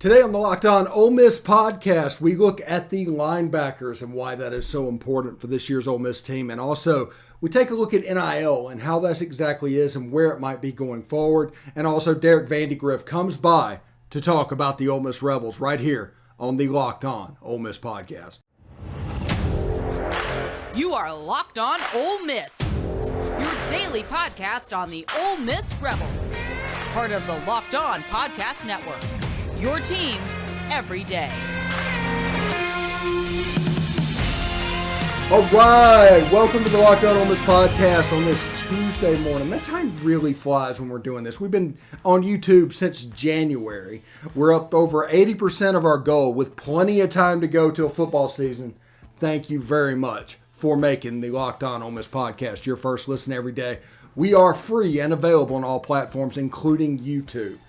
Today on the Locked On Ole Miss podcast, we look at the linebackers and why that is so important for this year's Ole Miss team. And also, we take a look at NIL and how that exactly is and where it might be going forward. And also, Derek Vandygriff comes by to talk about the Ole Miss Rebels right here on the Locked On Ole Miss podcast. You are Locked On Ole Miss, your daily podcast on the Ole Miss Rebels. Part of the Locked On Podcast Network. Your team every day. All right, welcome to the Locked On Ole Miss podcast on this Tuesday morning. That time really flies when we're doing this. We've been on YouTube since January. We're up over 80% of our goal with plenty of time to go till football season. Thank you very much for making the Locked On Ole Miss podcast your first listen every day. We are free and available on all platforms, including YouTube.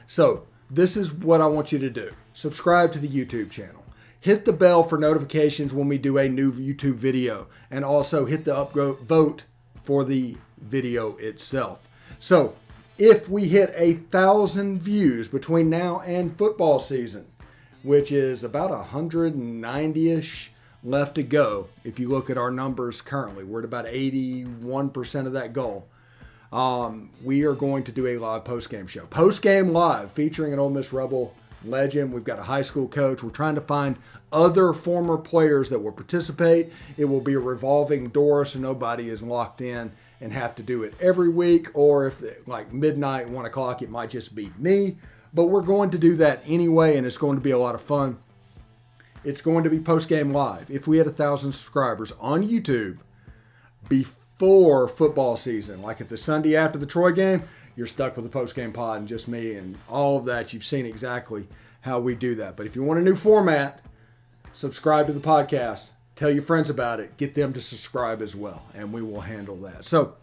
So, this is what I want you to do. Subscribe to the YouTube channel. Hit the bell for notifications when we do a new YouTube video. And also hit the vote for the video itself. So, if we hit 1,000 views between now and football season, which is about 190-ish left to go, if you look at our numbers currently, we're at about 81% of that goal. We are going to do a live post-game show. Post-game live featuring an Ole Miss Rebel legend. We've got a high school coach. We're trying to find other former players that will participate. It will be a revolving door so nobody is locked in and have to do it every week. Or if like midnight, 1 o'clock, it might just be me. But we're going to do that anyway, and it's going to be a lot of fun. It's going to be post-game live. If we had 1,000 subscribers on YouTube before football season, like at the Sunday after the Troy game, you're stuck with the post-game pod and just me and all of that. You've seen exactly how we do that. But if you want a new format, subscribe to the podcast. Tell your friends about it. Get them to subscribe as well, and we will handle that. So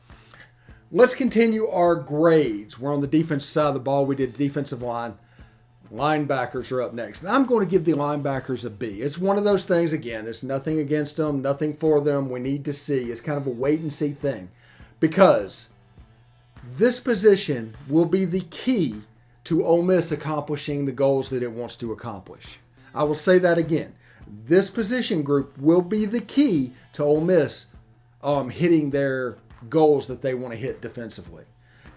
let's continue our grades. We're on the defensive side of the ball. We did defensive line. Linebackers are up next. And I'm going to give the linebackers a B. It's one of those things, again, it's nothing against them, nothing for them. We need to see. It's kind of a wait-and-see thing. Because this position will be the key to Ole Miss accomplishing the goals that it wants to accomplish. I will say that again. This position group will be the key to Ole Miss hitting their goals that they want to hit defensively.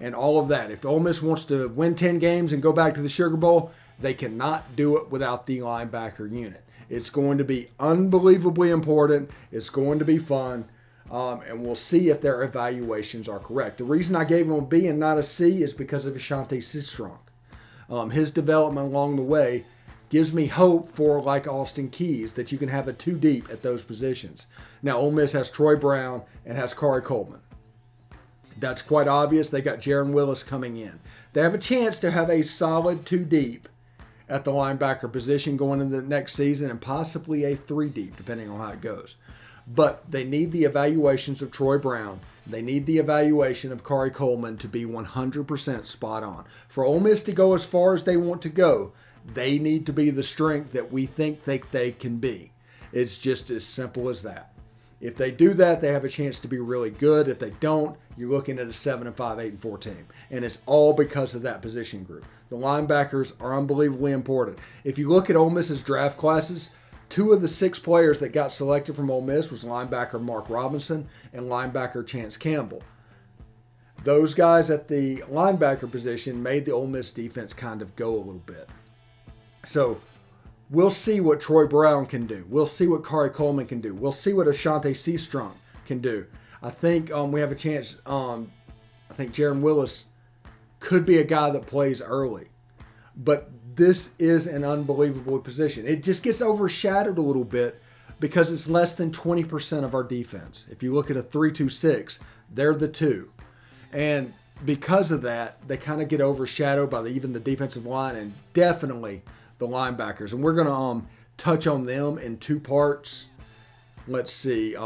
And all of that. If Ole Miss wants to win 10 games and go back to the Sugar Bowl, they cannot do it without the linebacker unit. It's going to be unbelievably important. It's going to be fun. And we'll see if their evaluations are correct. The reason I gave him a B and not a C is because of Ashanti Cistrunk. His development along the way gives me hope for, like Austin Keys, that you can have a two deep at those positions. Now, Ole Miss has Troy Brown and has Khari Coleman. That's quite obvious. They got Jaron Willis coming in. They have a chance to have a solid two deep at the linebacker position going into the next season and possibly a three deep, depending on how it goes. But they need the evaluations of Troy Brown. They need the evaluation of Khari Coleman to be 100% spot on. For Ole Miss to go as far as they want to go, they need to be the strength that we think they can be. It's just as simple as that. If they do that, they have a chance to be really good. If they don't, you're looking at a 7-5, 8-4 team. And it's all because of that position group. The linebackers are unbelievably important. If you look at Ole Miss's draft classes, 2 of the 6 players that got selected from Ole Miss was linebacker Mark Robinson and linebacker Chance Campbell. Those guys at the linebacker position made the Ole Miss defense kind of go a little bit. So we'll see what Troy Brown can do. We'll see what Khari Coleman can do. We'll see what Ashanti Cistrunk can do. I think we have a chance. I think Jaron Willis could be a guy that plays early. But this is an unbelievable position. It just gets overshadowed a little bit because it's less than 20% of our defense. If you look at a 3-2-6, they're the 2. And because of that, they kind of get overshadowed by even the defensive line and definitely the linebackers. And we're going to touch on them in 2 parts. Let's see.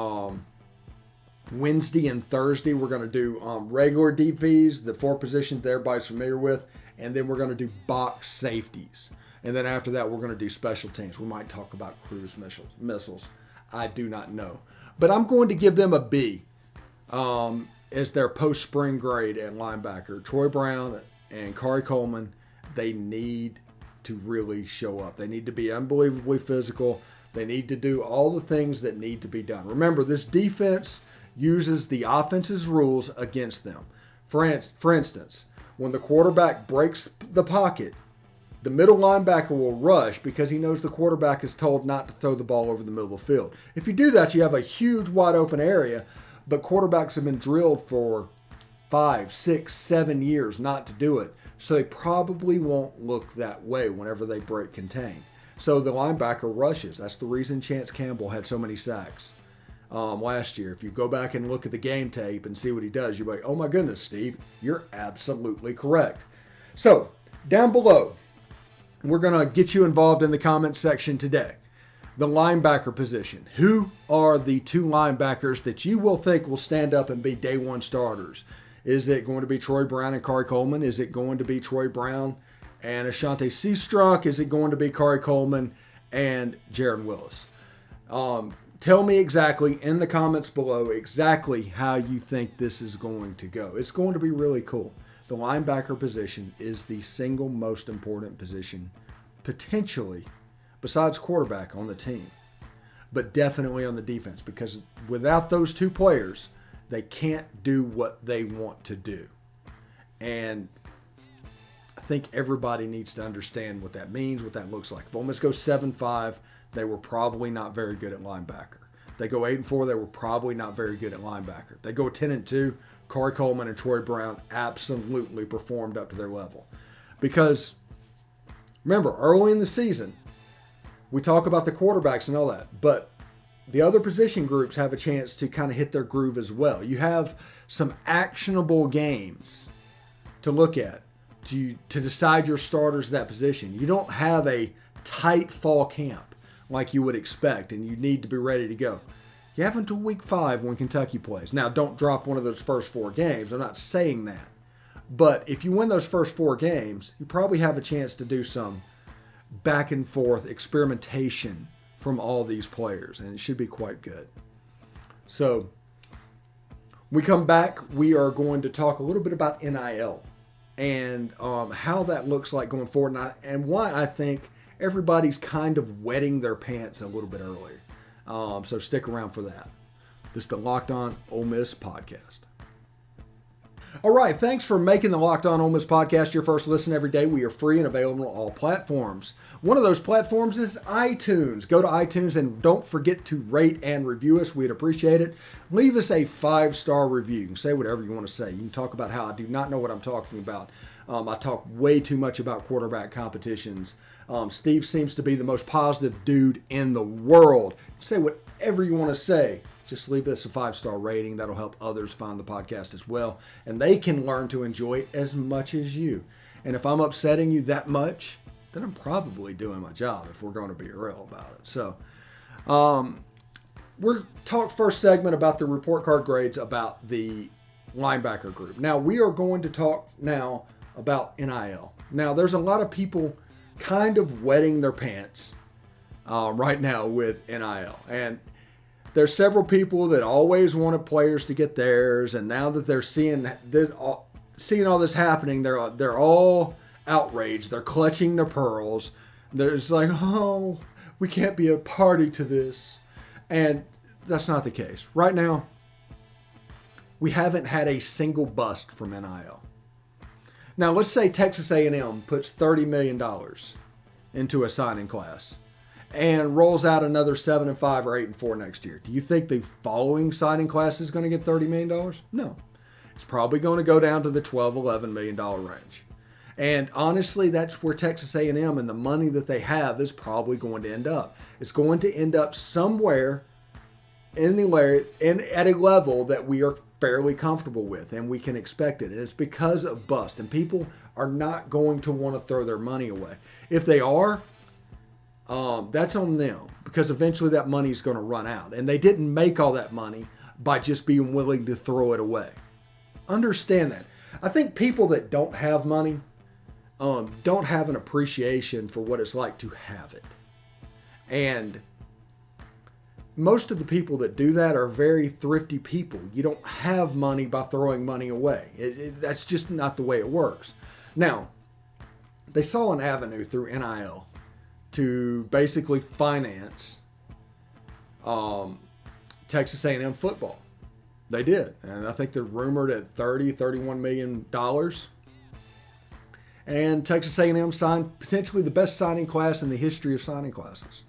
Wednesday and Thursday, we're going to do regular DVs, the 4 positions that everybody's familiar with. And then we're going to do box safeties. And then after that, we're going to do special teams. We might talk about cruise missiles. I do not know. But I'm going to give them a B as their post-spring grade at linebacker. Troy Brown and Khari Coleman, they need to really show up. They need to be unbelievably physical. They need to do all the things that need to be done. Remember, this defense uses the offense's rules against them. For instance, when the quarterback breaks the pocket, the middle linebacker will rush because he knows the quarterback is told not to throw the ball over the middle of the field. If you do that, you have a huge wide open area, but quarterbacks have been drilled for 5, 6, 7 years not to do it. So they probably won't look that way whenever they break contain. So the linebacker rushes. That's the reason Chance Campbell had so many sacks last year. If you go back and look at the game tape and see what he does, you're like, oh my goodness, Steve, you're absolutely correct. So down below, we're going to get you involved in the comments section today. The linebacker position. Who are the 2 linebackers that you will think will stand up and be day one starters? Is it going to be Troy Brown and Khari Coleman? Is it going to be Troy Brown and Ashanti Cistrunk? Is it going to be Khari Coleman and Jaron Willis? Tell me exactly in the comments below exactly how you think this is going to go. It's going to be really cool. The linebacker position is the single most important position, potentially, besides quarterback on the team, but definitely on the defense, because without those 2 players, they can't do what they want to do. And I think everybody needs to understand what that means, what that looks like. If Ole Miss goes 7-5, they were probably not very good at linebacker. They go 8-4, they were probably not very good at linebacker. They go 10-2, Khari Coleman and Troy Brown absolutely performed up to their level. Because, remember, early in the season, we talk about the quarterbacks and all that, but the other position groups have a chance to kind of hit their groove as well. You have some actionable games to look at to decide your starters at that position. You don't have a tight fall camp like you would expect, and you need to be ready to go. You have until week 5 when Kentucky plays. Now, don't drop one of those first 4 games. I'm not saying that. But if you win those first 4 games, you probably have a chance to do some back and forth experimentation from all these players, and it should be quite good. So, when we come back, we are going to talk a little bit about NIL and how that looks like going forward, and why I think everybody's kind of wetting their pants a little bit earlier. So stick around for that. This is the Locked On Ole Miss podcast. All right, thanks for making the Locked On Ole Miss podcast your first listen every day. We are free and available on all platforms. One of those platforms is iTunes. Go to iTunes and don't forget to rate and review us. We'd appreciate it. Leave us a 5-star review. You can say whatever you want to say. You can talk about how I do not know what I'm talking about. I talk way too much about quarterback competitions. Steve seems to be the most positive dude in the world. Say whatever you want to say. Just leave us a 5-star rating. That'll help others find the podcast as well. And they can learn to enjoy it as much as you. And if I'm upsetting you that much, then I'm probably doing my job, if we're going to be real about it. So, we're talk first segment about the report card grades about the linebacker group. Now, we are going to talk now about NIL. Now, there's a lot of people kind of wetting their pants right now with NIL. And there's several people that always wanted players to get theirs, and now that they're seeing all this happening, they're all outraged. They're clutching their pearls. They're just like, oh, we can't be a party to this. And that's not the case. Right now, we haven't had a single bust from NIL. Now, let's say Texas A&M puts $30 million into a signing class and rolls out another 7-5 or 8-4 next year. Do you think the following signing class is going to get $30 million? No. It's probably going to go down to the $12-11 million range. And honestly, that's where Texas A&M and the money that they have is probably going to end up. It's going to end up somewhere anywhere at a level that we are fairly comfortable with and we can expect it. And it's because of bust. And people are not going to want to throw their money away. If they are, that's on them, because eventually that money is going to run out. And they didn't make all that money by just being willing to throw it away. Understand that. I think people that don't have money don't have an appreciation for what it's like to have it. And most of the people that do that are very thrifty people. You don't have money by throwing money away. That's just not the way it works. Now, they saw an avenue through NIL to basically finance Texas A&M football. They did. And I think they're rumored at $31 million. And Texas A&M signed potentially the best signing class in the history of signing classes.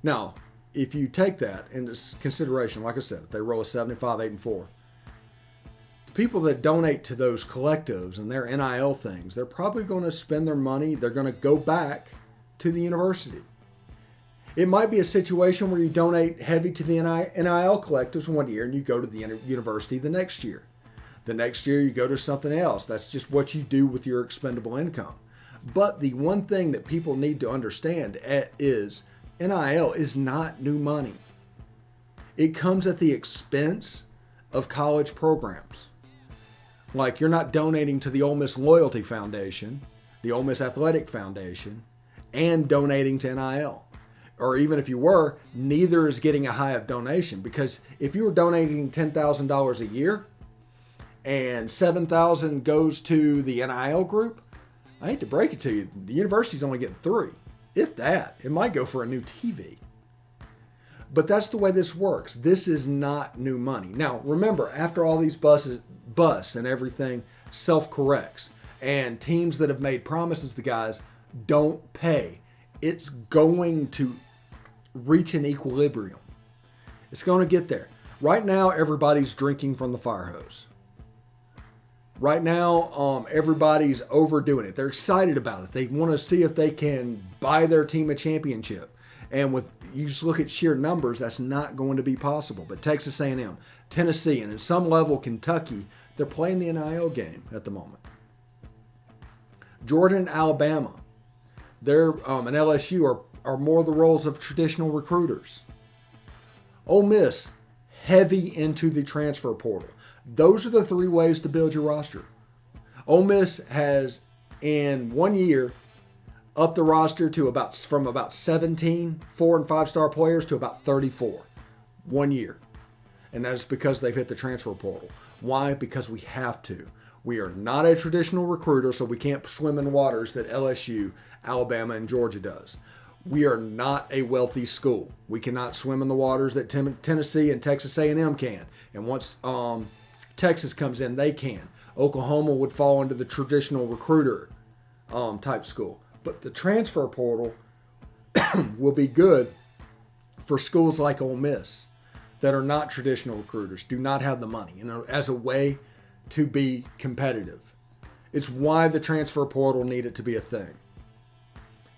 Now, if you take that into consideration, like I said, they roll a 75-8-4. The people that donate to those collectives and their NIL things, they're probably going to spend their money. They're going to go back to the university. It might be a situation where you donate heavy to the NIL collectives one year and you go to the university the next year. The next year you go to something else. That's just what you do with your expendable income. But the one thing that people need to understand is NIL is not new money. It comes at the expense of college programs. Like, you're not donating to the Ole Miss Loyalty Foundation, the Ole Miss Athletic Foundation, and donating to NIL. Or even if you were, neither is getting a high of donation. Because if you were donating $10,000 a year and $7,000 goes to the NIL group, I hate to break it to you, the university's only getting $3. If that. It might go for a new TV. But that's the way this works. This is not new money. Now, remember, after all these bus and everything self-corrects, and teams that have made promises to guys don't pay, it's going to reach an equilibrium. It's going to get there. Right now, everybody's drinking from the fire hose. Right now, everybody's overdoing it. They're excited about it. They want to see if they can buy their team a championship. And with you just look at sheer numbers, that's not going to be possible. But Texas A&M, Tennessee, and in some level Kentucky, they're playing the NIL game at the moment. Georgia and Alabama, they're and LSU are more the roles of traditional recruiters. Ole Miss, heavy into the transfer portal. Those are the three ways to build your roster. Ole Miss has, in 1 year, upped the roster to from about 17 4- and 5-star players to about 34. 1 year. And that's because they've hit the transfer portal. Why? Because we have to. We are not a traditional recruiter, so we can't swim in waters that LSU, Alabama, and Georgia does. We are not a wealthy school. We cannot swim in the waters that Tennessee and Texas A&M can. And once Texas comes in, they can. Oklahoma would fall into the traditional recruiter type school. But the transfer portal will be good for schools like Ole Miss that are not traditional recruiters, do not have the money, as a way to be competitive. It's why the transfer portal needed to be a thing.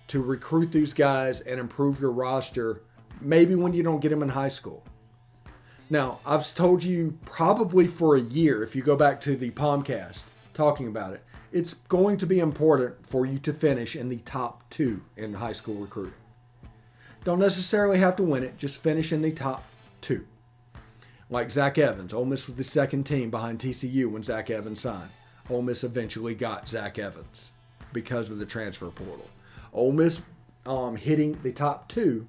To recruit these guys and improve your roster, maybe when you don't get them in high school. Now, I've told you probably for a year, if you go back to the Palmcast talking about it, it's going to be important for you to finish in the top 2 in high school recruiting. Don't necessarily have to win it, just finish in the top 2. Like Zach Evans, Ole Miss was the second team behind TCU when Zach Evans signed. Ole Miss eventually got Zach Evans because of the transfer portal. Ole Miss hitting the top 2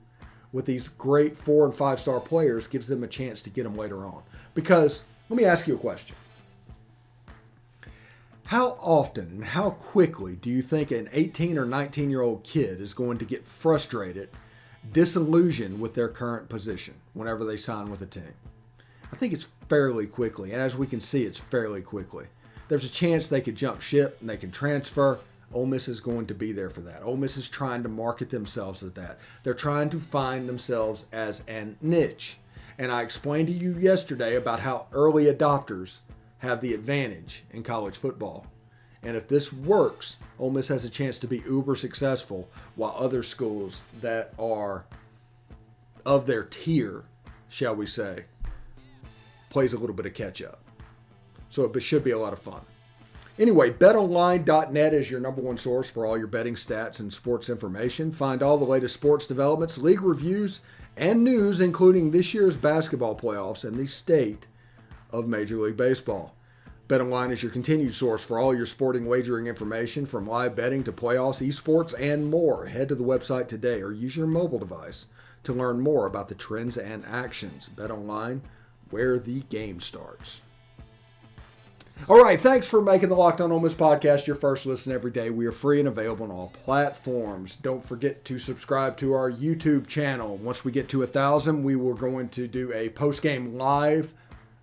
with these great 4- and 5-star players gives them a chance to get them later on. Because, let me ask you a question. How often and how quickly do you think an 18 or 19-year-old kid is going to get frustrated, disillusioned with their current position whenever they sign with a team? I think it's fairly quickly, and as we can see, it's fairly quickly. There's a chance they could jump ship and they can transfer. Ole Miss is going to be there for that. Ole Miss is trying to market themselves as that. They're trying to find themselves as a niche. And I explained to you yesterday about how early adopters have the advantage in college football. And if this works, Ole Miss has a chance to be uber successful, while other schools that are of their tier, shall we say, plays a little bit of catch up. So it should be a lot of fun. Anyway, betonline.net is your number one source for all your betting stats and sports information. Find all the latest sports developments, league reviews, and news, including this year's basketball playoffs and the state of Major League Baseball. BetOnline is your continued source for all your sporting wagering information, from live betting to playoffs, esports, and more. Head to the website today or use your mobile device to learn more about the trends and actions. BetOnline, where the game starts. All right, thanks for making the Locked On Ole Miss podcast your first listen every day. We are free and available on all platforms. Don't forget to subscribe to our YouTube channel. Once we get to 1,000, we were going to do a post-game live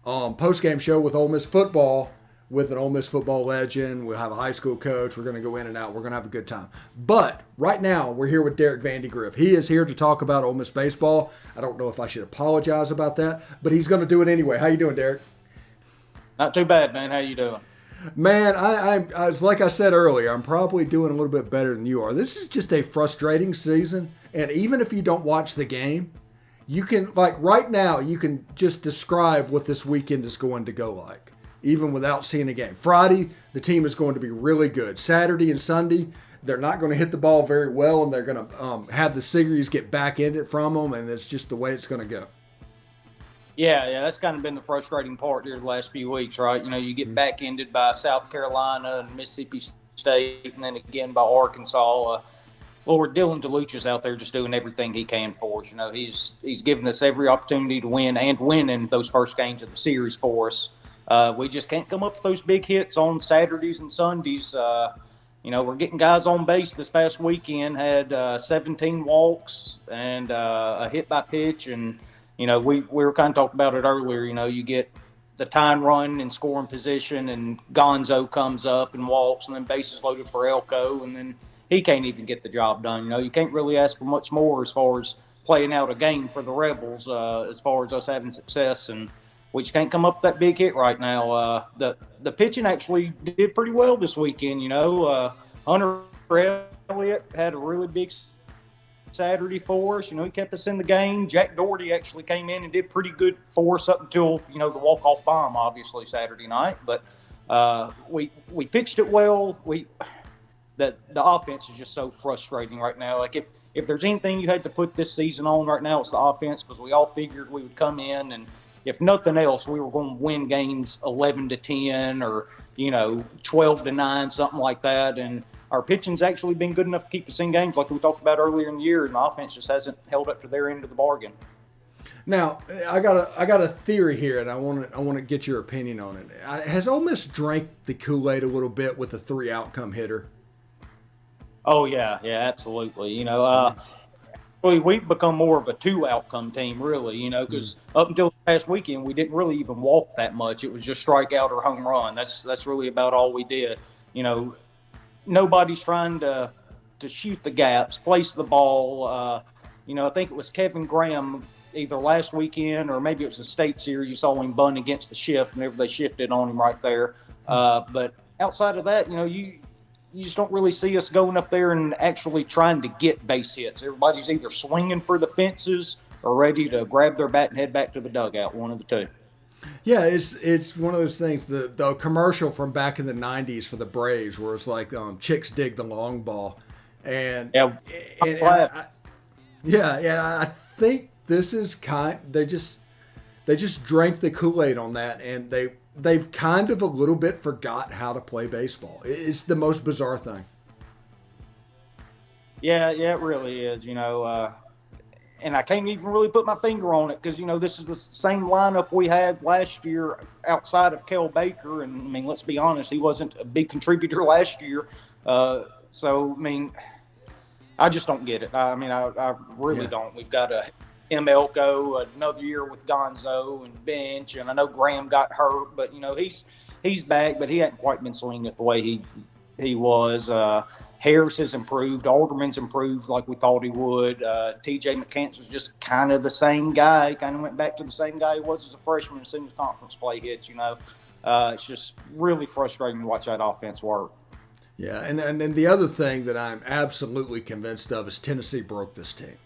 post-game show with Ole Miss football, with an Ole Miss football legend. We'll have a high school coach. We're going to go in and out. We're going to have a good time. But right now, we're here with Derek Vandygriff. He is here to talk about Ole Miss baseball. I don't know if I should apologize about that, but he's going to do it anyway. How you doing, Derek? Not too bad, man. How you doing? Man, I like I said earlier, I'm probably doing a little bit better than you are. This is just a frustrating season, and even if you don't watch the game, you can, like right now, you can just describe what this weekend is going to go like, even without seeing a game. Friday, the team is going to be really good. Saturday and Sunday, they're not going to hit the ball very well, and they're going to have the series get back in it from them, and it's just the way it's going to go. Yeah, that's kind of been the frustrating part here the last few weeks, right? You know, you get back-ended by South Carolina and Mississippi State, and then again by Arkansas. Lord, Dylan DeLucia's out there just doing everything he can for us. You know, he's given us every opportunity to win and win in those first games of the series for us. We just can't come up with those big hits on Saturdays and Sundays. You know, we're getting guys on base this past weekend, had 17 walks and a hit by pitch, and you know, we were kind of talking about it earlier. You know, you get the time run and scoring position, and Gonzo comes up and walks, and then bases loaded for Elko, and then he can't even get the job done. You know, you can't really ask for much more as far as playing out a game for the Rebels, as far as us having success, and we just can't come up with that big hit right now. The pitching actually did pretty well this weekend. You know, Hunter Elliott had a really big Saturday for us. You know, he kept us in the game. Jack Doherty actually came in and did pretty good for us up until, you know, the walk-off bomb, obviously, Saturday night. But we pitched it well. The offense is just so frustrating right now. Like, if there's anything you had to put this season on right now, it's the offense, because we all figured we would come in and, if nothing else, we were going to win games 11-10 or, you know, 12-9, something like that. And our pitching's actually been good enough to keep us in games like we talked about earlier in the year, and the offense just hasn't held up to their end of the bargain. Now, I got a theory here, and I want to get your opinion on it. Has Ole Miss drank the Kool-Aid a little bit with the 3 outcome hitter? Oh yeah, absolutely. You know, we've become more of a 2 outcome team, really. You know, because up until the past weekend, we didn't really even walk that much. It was just strikeout or home run. That's really about all we did. You know, nobody's trying to shoot the gaps, place the ball. You know, I think it was Kevin Graham either last weekend or maybe it was the state series. You saw him bunt against the shift whenever they shifted on him right there. But outside of that, you know, you just don't really see us going up there and actually trying to get base hits. Everybody's either swinging for the fences or ready to grab their bat and head back to the dugout, one of the two. Yeah, it's one of those things. The commercial from back in the 90s for the Braves, where it's like chicks dig the long ball, and I think this is they just drank the Kool-Aid on that, and they've kind of a little bit forgot how to play baseball. It's the most bizarre thing. Yeah, it really is. You know. And I can't even really put my finger on it because, you know, this is the same lineup we had last year outside of Kel Baker. And, I mean, let's be honest, he wasn't a big contributor last year. So, I mean, I just don't get it. I mean, I really don't. We've got Elko, another year with Gonzo and bench. And I know Graham got hurt, but, you know, he's back, but he hadn't quite been swinging it the way he was. Harris has improved. Alderman's improved like we thought he would. TJ McCants was just kind of the same guy. Kind of went back to the same guy he was as a freshman as soon as conference play hits, you know. It's just really frustrating to watch that offense work. Yeah, and then the other thing that I'm absolutely convinced of is Tennessee broke this team.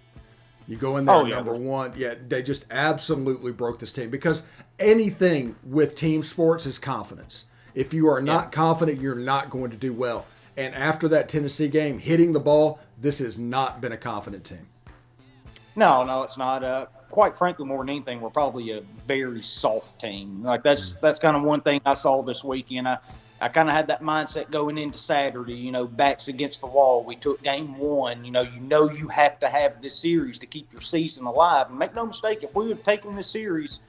You go in there number one. Yeah, they just absolutely broke this team because anything with team sports is confidence. If you are not confident, you're not going to do well. And after that Tennessee game, hitting the ball, this has not been a confident team. No, it's not. Quite frankly, more than anything, we're probably a very soft team. Like that's kind of one thing I saw this weekend. I kind of had that mindset going into Saturday, you know, backs against the wall. We took game 1. You know you have to have this series to keep your season alive. And make no mistake, if we would have taken this series,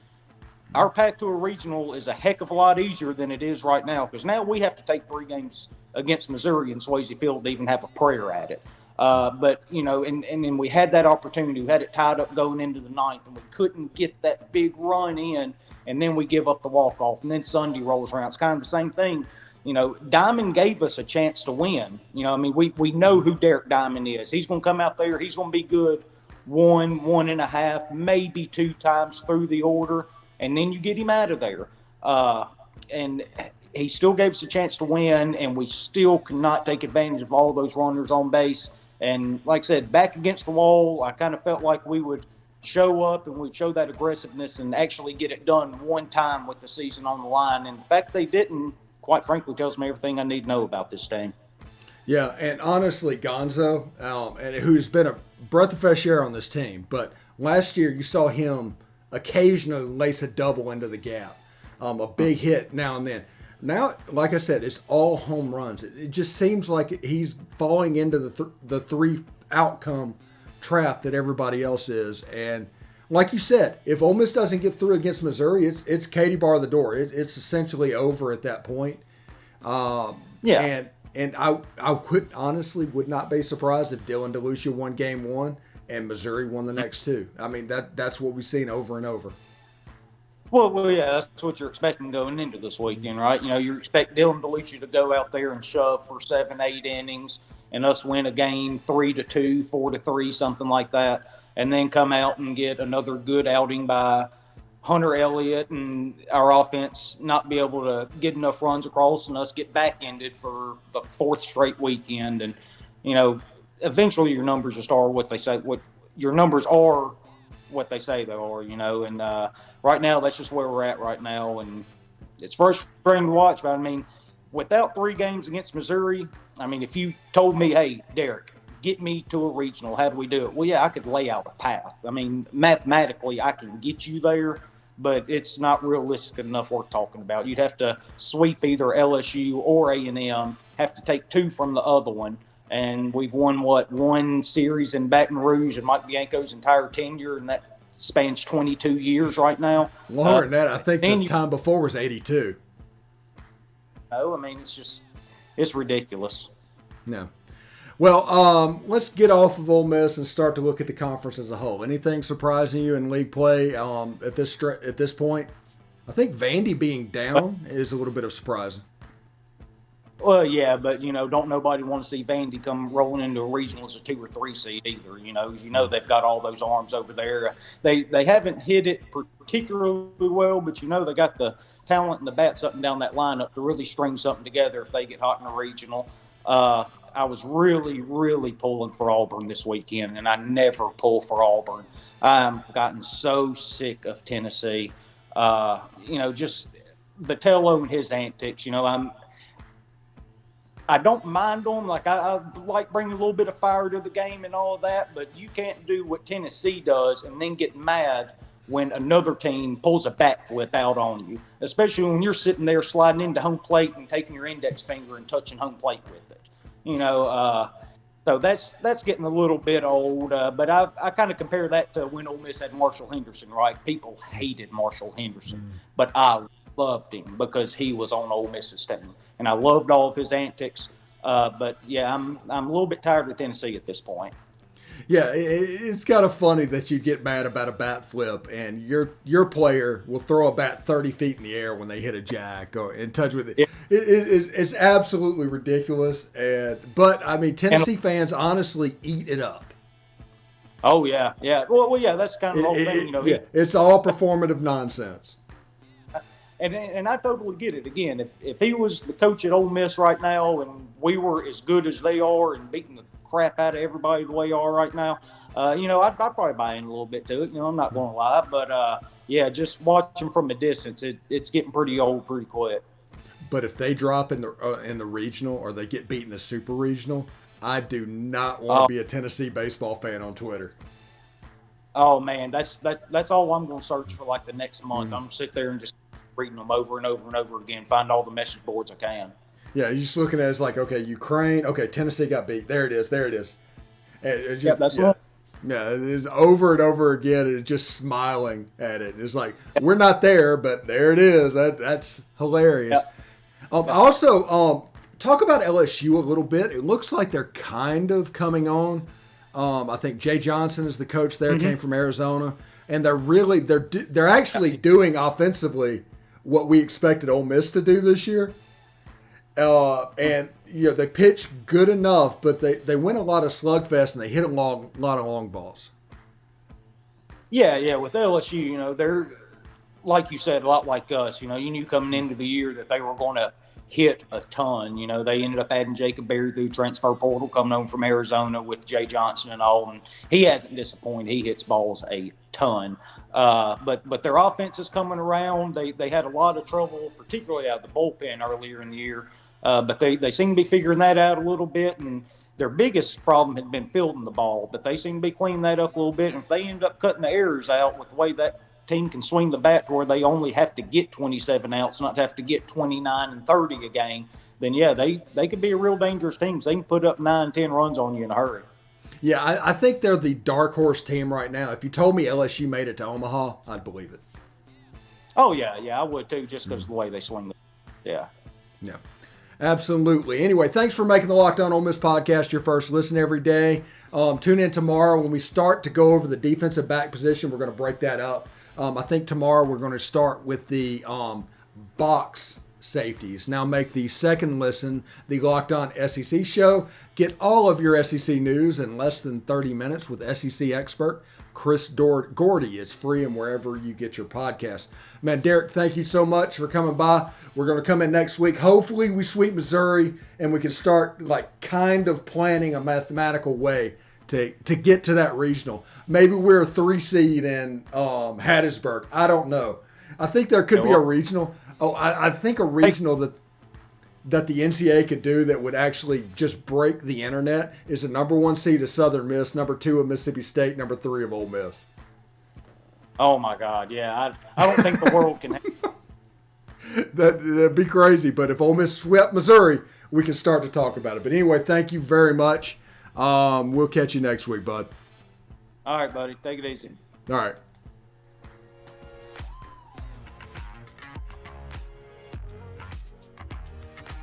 our path to a regional is a heck of a lot easier than it is right now, because now we have to take 3 games against Missouri in Swayze Field to even have a prayer at it. But, and then we had that opportunity. We had it tied up going into the 9th, and we couldn't get that big run in, and then we give up the walk-off, and then Sunday rolls around. It's kind of the same thing. Diamond gave us a chance to win. We know who Derek Diamond is. He's going to come out there. He's going to be good 1.5, maybe 2 times through the order, and then you get him out of there. And he still gave us a chance to win, and we still could not take advantage of all those runners on base. And like I said, back against the wall, I kind of felt like we would show up and we'd show that aggressiveness and actually get it done one time with the season on the line. And the fact they didn't, quite frankly, tells me everything I need to know about this team. Yeah, and honestly, Gonzo, and who's been a breath of fresh air on this team, but last year you saw him occasionally lace a double into the gap, a big hit now and then. Now, like I said, it's all home runs. It just seems like he's falling into the 3 outcome trap that everybody else is. And like you said, if Ole Miss doesn't get through against Missouri, it's Katie bar the door. It's essentially over at that point. Yeah. And I would not be surprised if Dylan DeLucia won game 1 and Missouri won the next 2. I mean, that's what we've seen over and over. Well, yeah, that's what you're expecting going into this weekend, right? You expect Dylan DeLucia to go out there and shove for 7-8 innings and us win a game 3-2, 4-3, something like that, and then come out and get another good outing by Hunter Elliott and our offense not be able to get enough runs across and us get back-ended for the 4th straight weekend. And, eventually your numbers just are what they say. What your numbers are what they say they are, and right now that's just where we're at right now, and it's frustrating to watch. But without 3 games against Missouri, if you told me, hey, Derek, get me to a regional, how do we do it? Well, yeah, I could lay out a path. Mathematically I can get you there, but it's not realistic enough worth talking about. You'd have to sweep either LSU or A&M, have to take 2 from the other one. And we've won, 1 series in Baton Rouge and Mike Bianco's entire tenure, and that spans 22 years right now. Longer than that, I think the time before was 82. No, it's ridiculous. No. Well, let's get off of Ole Miss and start to look at the conference as a whole. Anything surprising you in league play at this point? I think Vandy being down is a little bit of surprising. Well, yeah, but, don't nobody want to see Vandy come rolling into a regional as a 2 or 3 seed either. They've got all those arms over there. They haven't hit it particularly well, but, they got the talent and the bats up and down that lineup to really string something together if they get hot in a regional. I was really, really pulling for Auburn this weekend, and I never pull for Auburn. I've gotten so sick of Tennessee. Just the Vitello and his antics. I don't mind them. I like bringing a little bit of fire to the game and all of that, but you can't do what Tennessee does and then get mad when another team pulls a bat flip out on you, especially when you're sitting there sliding into home plate and taking your index finger and touching home plate with it. So that's getting a little bit old, but I kind of compare that to when Ole Miss had Marshall Henderson, right? People hated Marshall Henderson, but I loved him because he was on Ole Miss's team, and I loved all of his antics. But yeah, I'm a little bit tired of Tennessee at this point. Yeah, it's kind of funny that you get mad about a bat flip, and your player will throw a bat 30 feet in the air when they hit a jack or in touch with it. Yeah. It's absolutely ridiculous. But Tennessee fans honestly eat it up. Oh yeah. Well, yeah, that's kind of the whole thing. It's all performative nonsense. And I totally get it. Again, if he was the coach at Ole Miss right now, and we were as good as they are and beating the crap out of everybody the way you are right now, I'd probably buy in a little bit to it. I'm not going to lie, but just watching from a distance, it's getting pretty old pretty quick. But if they drop in the regional or they get beat in the super regional, I do not want to be a Tennessee baseball fan on Twitter. Oh man, that's all I'm going to search for like the next month. I'm going to sit there and just reading them over and over and over again, find all the message boards I can. Yeah, you're just looking at it as like, okay, Ukraine, okay, Tennessee got beat. There it is. And it's just, that's right. Yeah, it's over and over again, and just smiling at it. It's like, we're not there, but there it is. That's hilarious. Also, talk about LSU a little bit. It looks like they're kind of coming on. I think Jay Johnson is the coach there, came from Arizona, and they're actually doing offensively what we expected Ole Miss to do this year. And they pitch good enough, but they win a lot of slugfest and they hit a lot of long balls. Yeah. With LSU, they're, like you said, a lot like us. You knew coming into the year that they were going to hit a ton. They ended up adding Jacob Berry through transfer portal, coming over from Arizona with Jay Johnson and all, and he hasn't disappointed. He hits balls a ton. But their offense is coming around. They had a lot of trouble, particularly out of the bullpen earlier in the year. But they seem to be figuring that out a little bit, and their biggest problem had been fielding the ball. But they seem to be cleaning that up a little bit. And if they end up cutting the errors out with the way that team can swing the bat to where they only have to get 27 outs, not have to get 29 and 30 a game, then, they could be a real dangerous team. They can put up 9, 10 runs on you in a hurry. Yeah, I think they're the dark horse team right now. If you told me LSU made it to Omaha, I'd believe it. Oh, yeah, I would too, just because of the way they swing the Yeah. Absolutely. Anyway, thanks for making the Locked On Ole Miss podcast your first listen every day. Tune in tomorrow when we start to go over the defensive back position. We're going to break that up. I think tomorrow we're going to start with the box safeties. Now make the second listen the Locked On SEC show. Get all of your SEC news in less than 30 minutes with SEC expert Chris Gordy. It's free and wherever you get your podcast. Man, Derek, thank you so much for coming by. We're going to come in next week. Hopefully we sweep Missouri and we can start kind of planning a mathematical way to get to that regional. Maybe we're a 3 seed in Hattiesburg. I don't know. I think there could be a regional. I think a regional that the NCAA could do that would actually just break the internet is the number 1 seed of Southern Miss, number 2 of Mississippi State, number 3 of Ole Miss. Oh my God, yeah. I don't think the world can. That'd be crazy. But if Ole Miss swept Missouri, we can start to talk about it. But anyway, thank you very much. We'll catch you next week, bud. All right, buddy. Take it easy. All right.